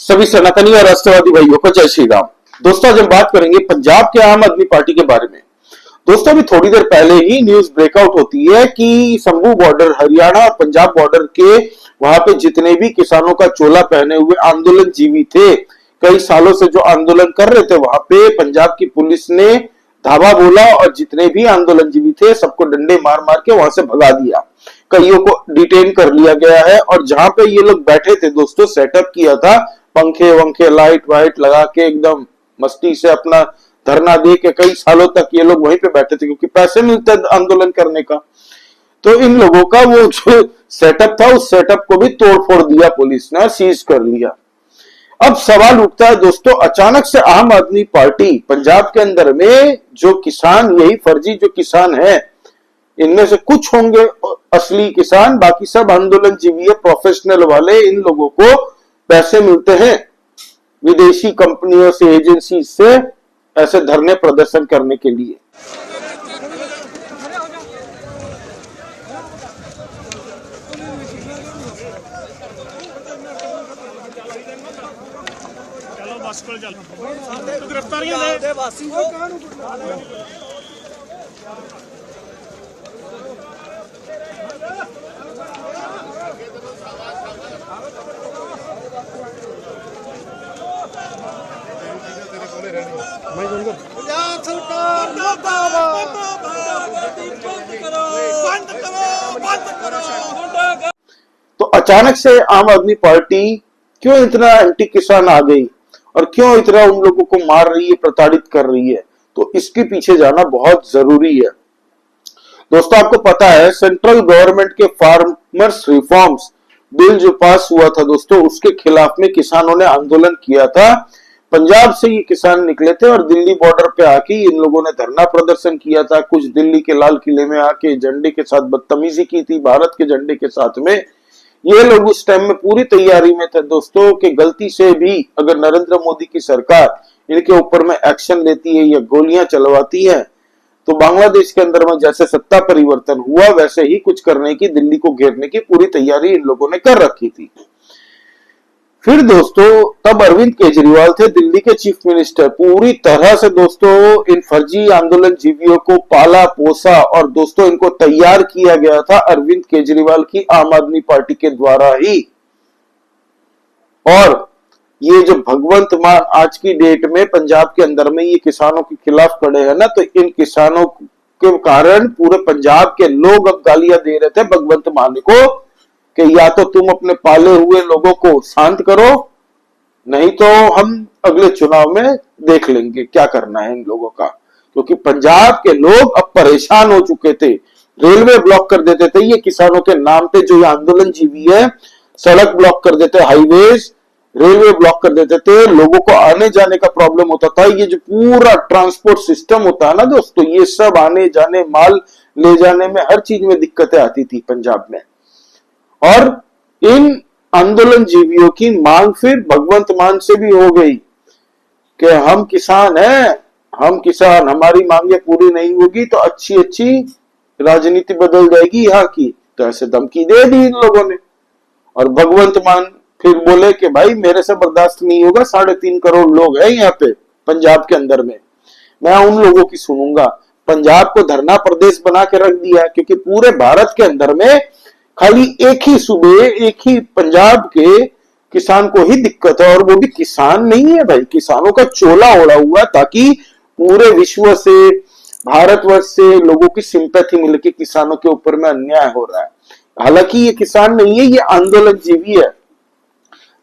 सभी सनातनी और राष्ट्रवादी भाइयों को जय श्री राम। दोस्तों आज हम बात करेंगे पंजाब के आम आदमी पार्टी के बारे में। दोस्तों अभी थोड़ी देर पहले ही न्यूज ब्रेकआउट होती है कि शंभू बॉर्डर हरियाणा और पंजाब बॉर्डर के वहां पे जितने भी किसानों का चोला पहने हुए आंदोलन जीवी थे, कई सालों से जो आंदोलन कर रहे थे, वहां पे पंजाब की पुलिस ने धावा बोला और जितने भी आंदोलन जीवी थे सबको डंडे मार मार के वहां से भगा दिया। कईयों को डिटेन कर लिया गया है और जहां पे ये लोग बैठे थे दोस्तों, सेटअप किया था, पंखे वंखे लाइट वाइट लगा के एकदम मस्ती से अपना धरना दे के कई सालों तक ये लोग वहीं पे बैठे थे क्योंकि पैसे मिलते आंदोलन करने का। तो इन लोगों का वो जो सेटअप था उस सेटअप को भी तोड़फोड़ दिया पुलिस ने और सीज कर लिया। अब सवाल उठता है दोस्तों, अचानक से आम आदमी पार्टी पंजाब के अंदर में जो किसान, यही फर्जी जो किसान है, इनमें से कुछ होंगे असली किसान, बाकी सब आंदोलन जीवी है, प्रोफेशनल वाले, इन लोगों को पैसे मिलते हैं विदेशी कंपनियों से, एजेंसी से ऐसे धरने प्रदर्शन करने के लिए। तो अचानक से आम आदमी पार्टी क्यों इतना एंटी किसान आ गई और क्यों इतना उन लोगों को मार रही है, प्रताड़ित कर रही है? तो इसके पीछे जाना बहुत जरूरी है। दोस्तों आपको पता है सेंट्रल गवर्नमेंट के फार्मर्स रिफॉर्म्स बिल जो पास हुआ था दोस्तों, उसके खिलाफ में किसानों ने आंदोलन किया था। पंजाब से ये किसान निकले थे और दिल्ली बॉर्डर पे आके इन लोगों ने धरना प्रदर्शन किया था। कुछ दिल्ली के लाल किले में आके झंडे के साथ बदतमीजी की थी, भारत के झंडे के साथ में। ये लोग उस टाइम में पूरी तैयारी में थे दोस्तों कि गलती से भी अगर नरेंद्र मोदी की सरकार इनके ऊपर में एक्शन लेती है या गोलियां चलवाती है तो बांग्लादेश के अंदर में जैसे सत्ता परिवर्तन हुआ वैसे ही कुछ करने की, दिल्ली को घेरने की पूरी तैयारी इन लोगों ने कर रखी थी। फिर दोस्तों तब अरविंद केजरीवाल थे दिल्ली के चीफ मिनिस्टर। पूरी तरह से दोस्तों इन फर्जी आंदोलन जीवियों को पाला पोसा और दोस्तों इनको तैयार किया गया था अरविंद केजरीवाल की आम आदमी पार्टी के द्वारा ही। और ये जो भगवंत मान आज की डेट में पंजाब के अंदर में ये किसानों के खिलाफ खड़े हैं ना, तो इन किसानों के कारण पूरे पंजाब के लोग अब गालियां दे रहे थे भगवंत मान को कि या तो तुम अपने पाले हुए लोगों को शांत करो, नहीं तो हम अगले चुनाव में देख लेंगे क्या करना है इन लोगों का। क्योंकि पंजाब के लोग अब परेशान हो चुके थे, रेलवे ब्लॉक कर देते थे ये किसानों के नाम पे, जो ये आंदोलन जीवी है, सड़क ब्लॉक कर देते, हाईवेज रेलवे ब्लॉक कर देते थे, लोगों को आने जाने का प्रॉब्लम होता था। ये जो पूरा ट्रांसपोर्ट सिस्टम होता है ना दोस्तों, ये सब आने जाने, माल ले जाने में, हर चीज में दिक्कतें आती थी पंजाब में। और इन आंदोलन जीवियों की मांग फिर भगवंत मान से भी हो गई कि हम किसान हैं, हम किसान, हमारी मांगे पूरी नहीं होगी तो अच्छी अच्छी राजनीति बदल जाएगी यहाँ की। तो ऐसे धमकी दे दी इन लोगों ने और भगवंत मान फिर बोले कि भाई मेरे से बर्दाश्त नहीं होगा, 3.5 करोड़ लोग हैं यहाँ पे पंजाब के अंदर में, मैं उन लोगों की सुनूंगा। पंजाब को धरना प्रदेश बना के रख दिया क्योंकि पूरे भारत के अंदर में खाली एक ही सूबे, एक ही पंजाब के किसान को ही दिक्कत है और वो भी किसान नहीं है भाई, किसानों का चोला ओढ़ा हुआ ताकि पूरे विश्व से, भारतवर्ष से लोगों की सिंपैथी मिले कि किसानों के ऊपर में अन्याय हो रहा है। हालांकि ये किसान नहीं है, ये आंदोलन जीवी है।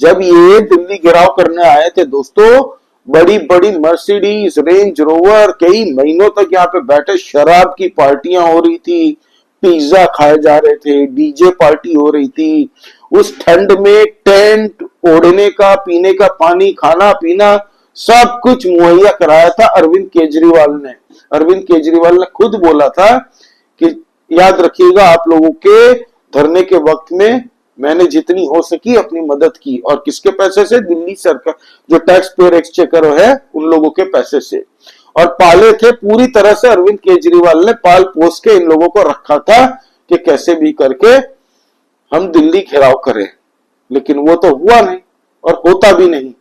जब ये दिल्ली घेराव करने आए थे दोस्तों, बड़ी बड़ी मर्सिडीज, रेंज रोवर, कई महीनों तक यहाँ पे बैठे शराब की पार्टियां हो रही थी, पिज्जा खाए जा रहे थे, डीजे पार्टी हो रही थी। उस ठंड में टेंट ओढ़ने का, पीने का पानी, खाना पीना सब कुछ मुहैया कराया था अरविंद केजरीवाल ने। अरविंद केजरीवाल ने खुद बोला था कि याद रखिएगा आप लोगों के धरने के वक्त में मैंने जितनी हो सकी अपनी मदद की, और किसके पैसे से? दिल्ली सरकार जो टैक्स पेयर एक्सचेकर है उन लोगों के पैसे से। और पाले थे पूरी तरह से, अरविंद केजरीवाल ने पाल पोस के इन लोगों को रखा था कि कैसे भी करके हम दिल्ली घेराव करें, लेकिन वो तो हुआ नहीं। और होता भी नहीं।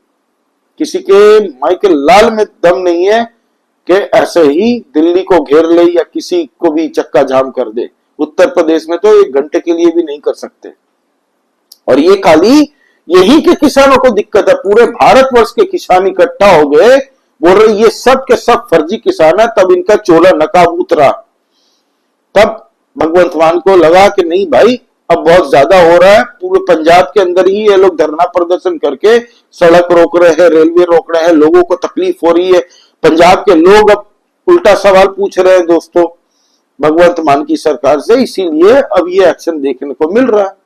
किसी के माइकल लाल में दम नहीं है कि ऐसे ही दिल्ली को घेर ले या किसी को भी चक्का जाम कर दे। उत्तर प्रदेश में तो 1 घंटे के लिए भी नहीं कर सकते। और ये खाली यही के किसानों को दिक्कत है, पूरे भारतवर्ष के किसान इकट्ठा हो गए, बोल रहे ये सब के सब फर्जी किसान है। तब इनका चोला नकाब उतरा। तब भगवंत मान को लगा कि नहीं भाई, अब बहुत ज्यादा हो रहा है। पूरे पंजाब के अंदर ही ये लोग धरना प्रदर्शन करके सड़क रोक रहे हैं, रेलवे रोक रहे हैं, लोगों को तकलीफ हो रही है। पंजाब के लोग अब उल्टा सवाल पूछ रहे हैं दोस्तों भगवंत मान की सरकार से, इसीलिए अब ये एक्शन देखने को मिल रहा है।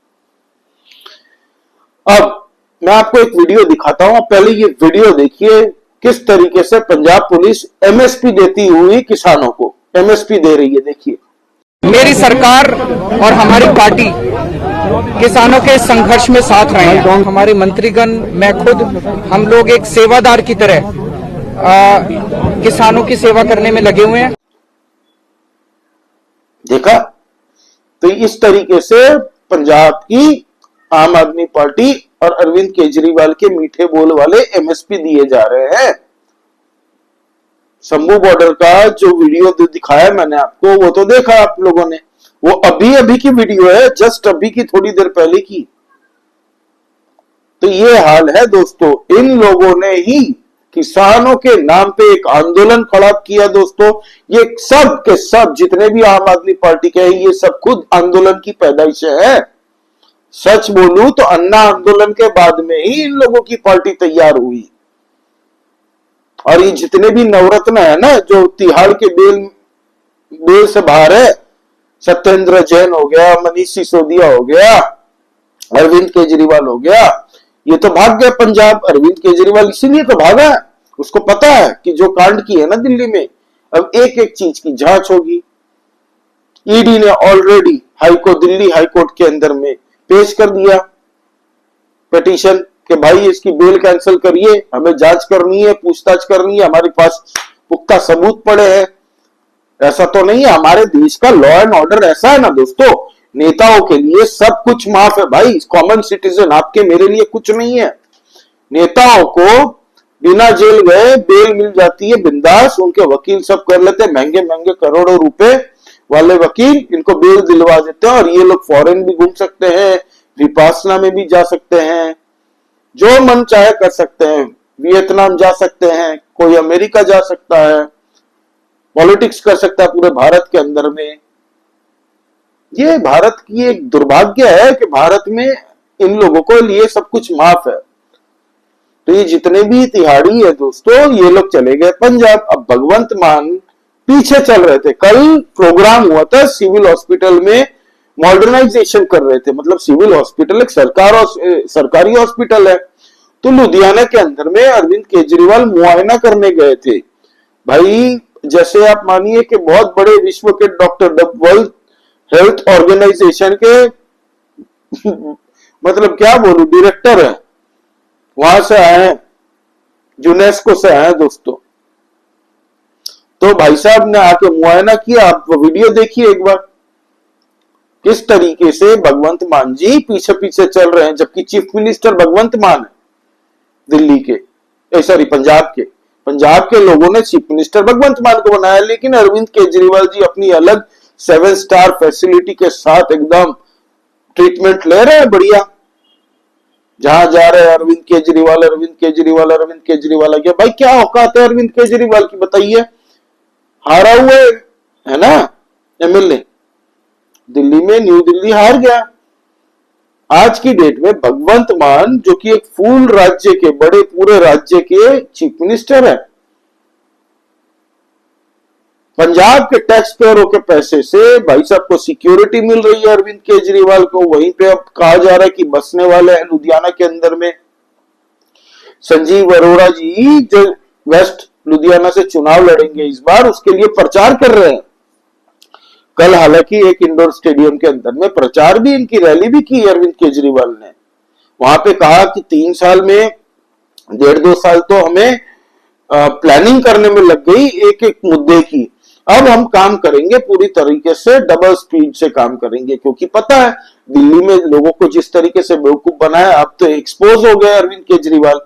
अब मैं आपको एक वीडियो दिखाता हूं, पहले ये वीडियो देखिए किस तरीके से पंजाब पुलिस एमएसपी देती हुई किसानों को एमएसपी दे रही है। देखिए, मेरी सरकार और हमारी पार्टी किसानों के संघर्ष में साथ रहे हैं। हमारे मंत्रीगण, मैं खुद, हम लोग एक सेवादार की तरह किसानों की सेवा करने में लगे हुए हैं। देखा, तो इस तरीके से पंजाब की आम आदमी पार्टी और अरविंद केजरीवाल के मीठे बोल वाले एमएसपी दिए जा रहे हैं। शंभू बॉर्डर का जो वीडियो दिखाया मैंने आपको, वो तो देखा आप लोगों ने, वो अभी की वीडियो है, जस्ट अभी की, थोड़ी देर पहले की। तो ये हाल है दोस्तों, इन लोगों ने ही किसानों के नाम पे एक आंदोलन खड़ा किया दोस्तों। ये सब के सब जितने भी आम आदमी पार्टी के हैं, ये सब खुद आंदोलन की पैदाइश है। सच बोलूं तो अन्ना आंदोलन के बाद में ही इन लोगों की पार्टी तैयार हुई। और ये जितने भी नवरत्न है ना, जो तिहाड़ के बेल से बाहर है, सत्येंद्र जैन हो गया, मनीष सिसोदिया हो गया, अरविंद केजरीवाल हो गया, ये तो भाग गया पंजाब। अरविंद केजरीवाल इसीलिए तो भागा, उसको पता है कि जो कांड की है ना दिल्ली में, अब एक एक चीज की जांच होगी। ईडी ने ऑलरेडी दिल्ली हाईकोर्ट के अंदर में पेश कर दिया पिटीशन कि भाई इसकी बेल कैंसिल करिए, हमें जांच करनी है, पूछताछ करनी है, हमारे पास पुख्ता सबूत पड़े हैं। ऐसा तो नहीं है, हमारे देश का लॉ एंड ऑर्डर ऐसा है ना दोस्तों, नेताओं के लिए सब कुछ माफ है भाई। कॉमन सिटीजन आपके मेरे लिए कुछ नहीं है। नेताओं को बिना जेल गए बेल मिल जाती है बिंदास, उनके वकील सब कर लेते हैं, महंगे महंगे करोड़ों रुपए वाले वकील इनको बेल दिलवा देते हैं, और ये लोग फॉरेन भी घूम सकते हैं, विपासना में भी जा सकते हैं, जो मन चाहे कर सकते हैं, वियतनाम जा सकते हैं, कोई अमेरिका जा सकता है, पॉलिटिक्स कर सकता है पूरे भारत के अंदर में। ये भारत की एक दुर्भाग्य है कि भारत में इन लोगों को लिए सब कुछ माफ है। तो ये जितने भी तिहाड़ी है दोस्तों, ये लोग चले गए पंजाब। अब भगवंत मान पीछे चल रहे थे। कल प्रोग्राम हुआ था सिविल हॉस्पिटल में, मॉडर्नाइजेशन कर रहे थे, मतलब सिविल हॉस्पिटल एक सरकारी हॉस्पिटल है। तो लुधियाना के अंदर में अरविंद केजरीवाल मुआयना करने गए थे भाई। जैसे आप मानिए कि बहुत बड़े विश्व के डॉक्टर, वर्ल्ड हेल्थ ऑर्गेनाइजेशन के मतलब क्या बोलूं, डायरेक्टर है, वहां से आए हैं, यूनेस्को से आए हैं दोस्तों। तो भाई साहब ने आके मुआयना किया। आप वो वीडियो देखिए एक बार, किस तरीके से भगवंत मान जी पीछे पीछे चल रहे हैं, जबकि चीफ मिनिस्टर भगवंत मान है दिल्ली के, सॉरी पंजाब के लोगों ने चीफ मिनिस्टर भगवंत मान को बनाया। लेकिन अरविंद केजरीवाल जी अपनी अलग 7 स्टार फैसिलिटी के साथ एकदम ट्रीटमेंट ले रहे हैं, बढ़िया। जहां जा रहे हैं अरविंद केजरीवाल, अरविंद केजरीवाल, अरविंद केजरीवाल आ गया। भाई क्या औकात है अरविंद केजरीवाल की, बताइए। हारा हुआ है ना एमएलए, दिल्ली में, न्यू दिल्ली हार गया। आज की डेट में भगवंत मान, जो कि एक फूल राज्य के, बड़े पूरे राज्य के चीफ मिनिस्टर है, पंजाब के टैक्स पेयरों के पैसे से भाई साहब को सिक्योरिटी मिल रही है अरविंद केजरीवाल को। वहीं पे अब कहा जा रहा है कि बसने वाले हैं लुधियाना के अंदर में। संजीव अरोड़ा जी जो वेस्ट लुधियाना से चुनाव लड़ेंगे इस बार, उसके लिए प्रचार कर रहे हैं। कल हालांकि एक इंडोर स्टेडियम के अंदर में प्रचार भी, इनकी रैली भी की अरविंद केजरीवाल ने। वहां पे कहा कि 3 साल में 1.5-2 साल तो हमें प्लानिंग करने में लग गई एक एक मुद्दे की। अब हम काम करेंगे पूरी तरीके से, डबल स्पीड से काम करेंगे, क्योंकि पता है दिल्ली में लोगों को जिस तरीके से बेवकूफ बनाया, अब तो एक्सपोज हो गए अरविंद केजरीवाल।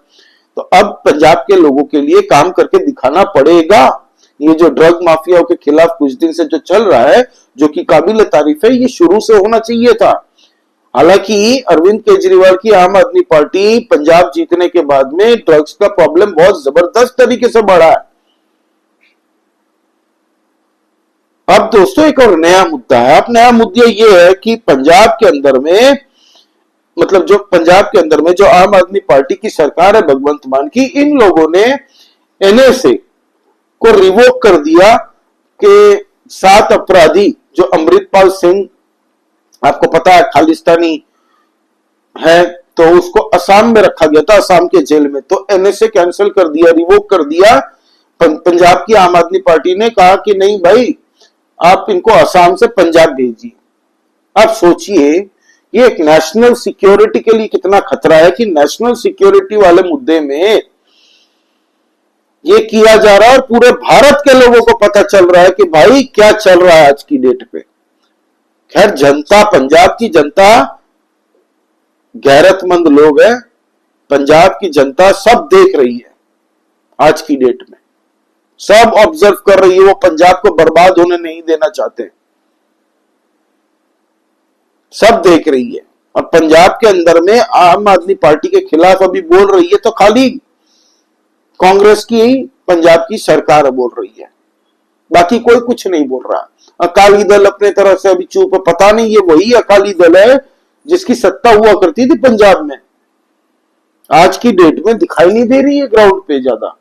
तो अब पंजाब के लोगों के लिए काम करके दिखाना पड़ेगा। ये जो ड्रग माफियाओं के खिलाफ कुछ दिन से जो चल रहा है, जो कि काबिल तारीफ है, ये शुरू से होना चाहिए था। हालांकि अरविंद केजरीवाल की आम आदमी पार्टी पंजाब जीतने के बाद में ड्रग्स का प्रॉब्लम बहुत जबरदस्त तरीके से बढ़ा है। अब दोस्तों एक और नया मुद्दा है। अब नया मुद्दा ये है कि पंजाब के अंदर में, मतलब जो पंजाब के अंदर में जो आम आदमी पार्टी की सरकार है भगवंत मान की, इन लोगों ने एनएसए को रिवोक कर दिया कि 7 अपराधी जो अमृतपाल सिंह, आपको पता है खालिस्तानी है, तो उसको असम में रखा गया था, असम के जेल में। तो एनएसए कैंसिल कर दिया, रिवोक कर दिया। पंजाब की आम आदमी पार्टी ने कहा कि नहीं भाई, आप इनको असम से पंजाब भेजिए। आप सोचिए ये एक नेशनल सिक्योरिटी के लिए कितना खतरा है कि नेशनल सिक्योरिटी वाले मुद्दे में ये किया जा रहा है और पूरे भारत के लोगों को पता चल रहा है कि भाई क्या चल रहा है आज की डेट पे। खैर जनता, पंजाब की जनता गैरतमंद लोग है, पंजाब की जनता सब देख रही है आज की डेट में, सब ऑब्जर्व कर रही है। वो पंजाब को बर्बाद होने नहीं देना चाहते, सब देख रही है। और पंजाब के अंदर में आम आदमी पार्टी के खिलाफ अभी बोल रही है तो खाली कांग्रेस की पंजाब की सरकार बोल रही है, बाकी कोई कुछ नहीं बोल रहा। अकाली दल अपने तरफ से अभी चुप है। पता नहीं ये वही अकाली दल है जिसकी सत्ता हुआ करती थी पंजाब में, आज की डेट में दिखाई नहीं दे रही है ग्राउंड पे ज्यादा।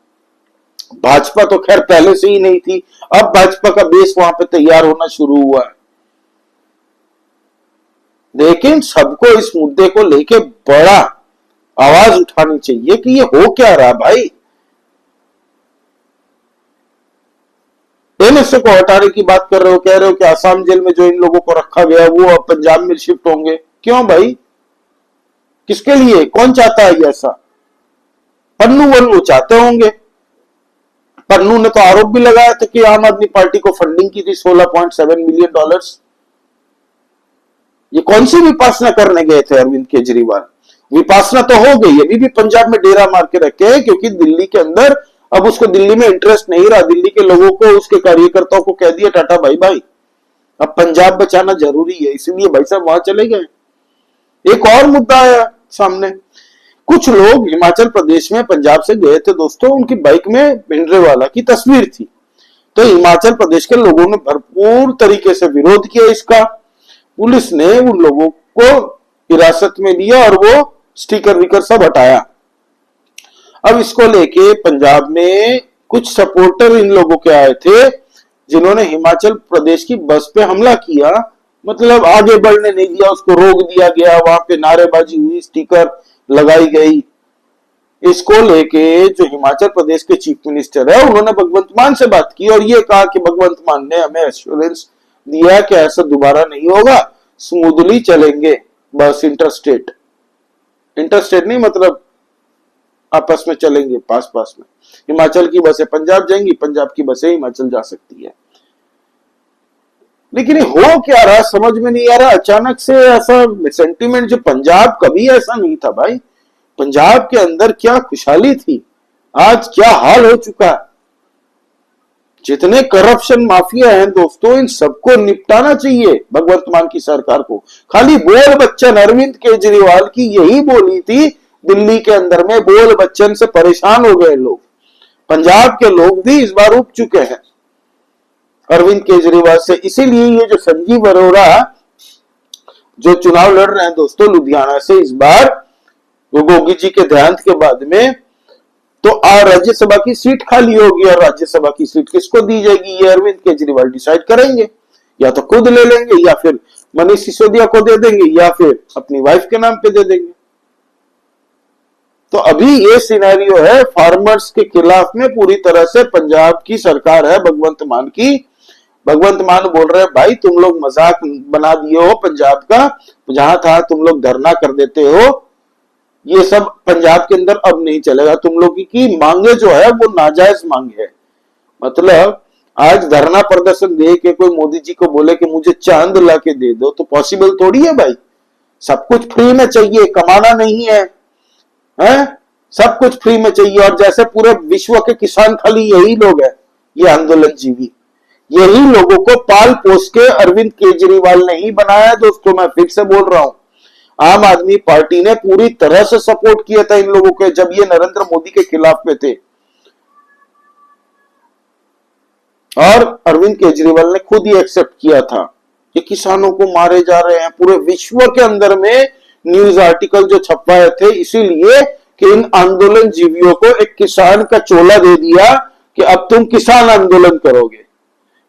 भाजपा तो खैर पहले से ही नहीं थी, अब भाजपा का बेस वहां पे तैयार होना शुरू हुआ है। लेकिन सबको इस मुद्दे को लेके बड़ा आवाज उठानी चाहिए कि ये हो क्या रहा भाई। एनएसए को हटाने की बात कर रहे हो, कह रहे हो कि आसाम जेल में जो इन लोगों को रखा गया वो अब पंजाब में शिफ्ट होंगे। क्यों भाई, किसके लिए, कौन चाहता है ऐसा? पन्नू वो चाहते होंगे। पन्नू ने तो आरोप भी लगाया था कि आम आदमी पार्टी को फंडिंग की थी $16.7 मिलियन। ये कौन सी विपासना करने गए थे अरविंद केजरीवाल? विपासना तो हो गई, अभी भी पंजाब में डेरा मार के रखे हैं, क्योंकि दिल्ली के अंदर अब उसको दिल्ली में इंटरेस्ट नहीं रहा। दिल्ली के लोगों को, उसके कार्यकर्ताओं को कह दिया टाटा बाय बाय, अब पंजाब बचाना जरूरी है, इसलिए भाई साहब वहां चले गए। एक और मुद्दा आया सामने, कुछ लोग हिमाचल प्रदेश में पंजाब से गए थे दोस्तों, उनकी बाइक में भिंडरेवाला की तस्वीर थी। तो हिमाचल प्रदेश के लोगों ने भरपूर तरीके से विरोध किया इसका। पुलिस ने उन लोगों को हिरासत में लिया और वो स्टिकर विकर सब हटाया। अब इसको लेके पंजाब में कुछ सपोर्टर इन लोगों के आए थे जिन्होंने हिमाचल प्रदेश की बस पे हमला किया, मतलब आगे बढ़ने नहीं दिया, उसको रोक दिया गया, वहां पे नारेबाजी हुई, स्टिकर लगाई गई। इसको लेके जो हिमाचल प्रदेश के चीफ मिनिस्टर है उन्होंने भगवंत मान से बात की और ये कहा कि भगवंत मान ने हमें एश्योरेंस दिया कि ऐसा दोबारा नहीं होगा, स्मूथली चलेंगे बस, इंटरस्टेट नहीं, मतलब आपस में चलेंगे पास पास में। हिमाचल की बसें पंजाब जाएंगी, पंजाब की बसें हिमाचल जा सकती है। लेकिन हो क्या रहा समझ में नहीं आ रहा। अचानक से ऐसा सेंटीमेंट, जो पंजाब कभी ऐसा नहीं था भाई। पंजाब के अंदर क्या खुशहाली थी, आज क्या हाल हो चुका है। जितने करप्शन माफिया हैं दोस्तों, इन सबको निपटाना चाहिए भगवंत मान की सरकार को। खाली बोल बच्चन अरविंद केजरीवाल की यही बोली थी, दिल्ली के अंदर में बोल बच्चन से परेशान हो गए लोग। पंजाब के लोग भी इस बार उब चुके हैं अरविंद केजरीवाल से। इसीलिए ये जो संजीव अरोड़ा जो चुनाव लड़ रहे हैं दोस्तों लुधियाना से इस बार, गोगी जी के देहांत के बाद में, तो राज्यसभा की सीट खाली होगी और राज्यसभा की सीट किसको दी जाएगी ये अरविंद केजरीवाल डिसाइड करेंगे। या तो खुद ले लेंगे, या फिर मनीष सिसोदिया को दे देंगे, या फिर अपनी वाइफ के नाम पे दे देंगे। तो अभी ये सिनेरियो है, फार्मर्स के खिलाफ में पूरी तरह से पंजाब की सरकार है भगवंत मान की। भगवंत मान बोल रहे हैं भाई तुम लोग मजाक बना दिए हो पंजाब का, जहां था तुम लोग धरना कर देते हो, ये सब पंजाब के अंदर अब नहीं चलेगा। तुम लोग की मांगे जो है वो नाजायज मांगे है। मतलब आज धरना प्रदर्शन दे के कोई मोदी जी को बोले कि मुझे चांद ला के दे दो, तो पॉसिबल थोड़ी है भाई। सब कुछ फ्री में चाहिए, कमाना नहीं है, हैं? सब कुछ फ्री में चाहिए। और जैसे पूरे विश्व के किसान खाली यही लोग हैं, ये आंदोलन जीवी, यही लोगों को पाल पोस के अरविंद केजरीवाल ने ही बनाया। दोस्तों मैं फिर से बोल रहा हूं, आम आदमी पार्टी ने पूरी तरह से सपोर्ट किया था इन लोगों के जब ये नरेंद्र मोदी के खिलाफ में थे, और अरविंद केजरीवाल ने खुद ही एक्सेप्ट किया था कि किसानों को मारे जा रहे हैं। पूरे विश्व के अंदर में न्यूज आर्टिकल जो छपवाए थे इसीलिए कि इन आंदोलन जीवियों को एक किसान का चोला दे दिया कि अब तुम किसान आंदोलन करोगे,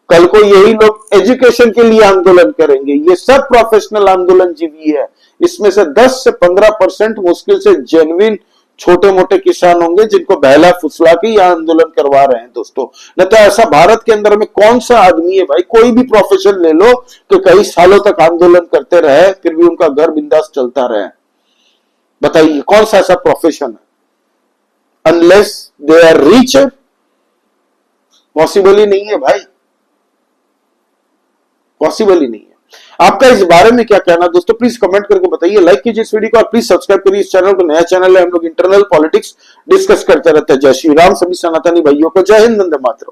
कल को यही लोग एजुकेशन के लिए आंदोलन करेंगे। ये सब प्रोफेशनल आंदोलन जीवी है, इसमें से 10 से 15% मुश्किल से जेन्युइन छोटे मोटे किसान होंगे जिनको बहला फुसला के यह आंदोलन करवा रहे हैं। दोस्तों न तो ऐसा भारत के अंदर में कौन सा आदमी है भाई, कोई भी प्रोफेशन ले लो कि कई सालों तक आंदोलन करते रहे फिर भी उनका घर बिंदास चलता रहे, बताइए कौन सा ऐसा प्रोफेशन है? Unless they are rich, possible ही नहीं है भाई, पॉसिबल ही नहीं है। आपका इस बारे में क्या कहना दोस्तों, प्लीज कमेंट करके बताइए, लाइक कीजिए इस वीडियो को और प्लीज सब्सक्राइब करिए इस चैनल को। नया चैनल है, हम लोग इंटरनल पॉलिटिक्स डिस्कस करते रहते हैं। जय श्री राम सभी सनातनी भाइयों को, जय हिंद, वंदे मातरम।